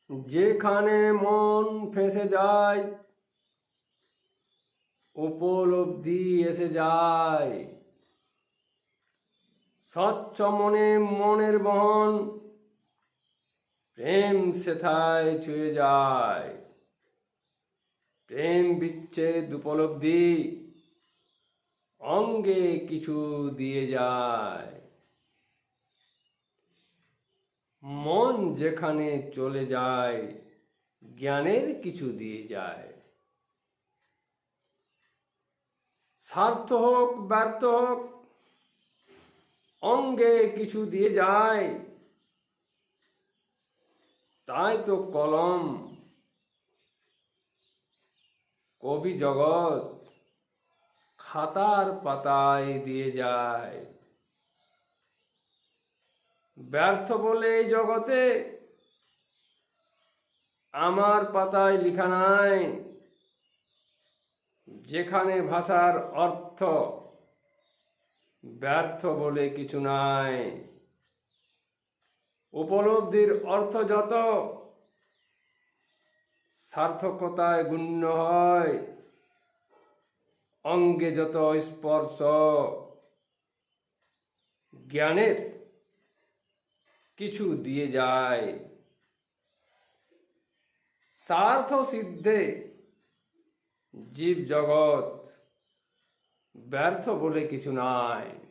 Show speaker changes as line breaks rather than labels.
যেখানে মন ফেঁসে যায় উপলব্ধি এসে যায়। স্বচ্ছ মনে মনের বহন প্রেম সেথায় ছুঁয়ে যায়। প্রেম বিচ্ছেদ উপলব্ধি অঙ্গে কিছু দিয়ে যায়। মন যেখানে চলে যায় জ্ঞানের কিছু দিয়ে যায়। স্বার্থ হোক ব্যর্থ হোক অঙ্গে কিছু দিয়ে যায়। তাই তো কলম কবি জগৎ খাতার পাতায় দিয়ে যায়। ব্যর্থ বলে এই জগতে আমার পাতায় লেখা নাই। যেখানে ভাষার অর্থ ব্যর্থ বলে কিছু নাই। উপলব্ধির অর্থ যত সার্থকতায় গণ্য হয়। অঙ্গে যত স্পর্শ জ্ঞানের কিছু দিয়ে যায়। স্বার্থ সিদ্ধে জীব জগৎ ব্যর্থ বলে কিছু নাই।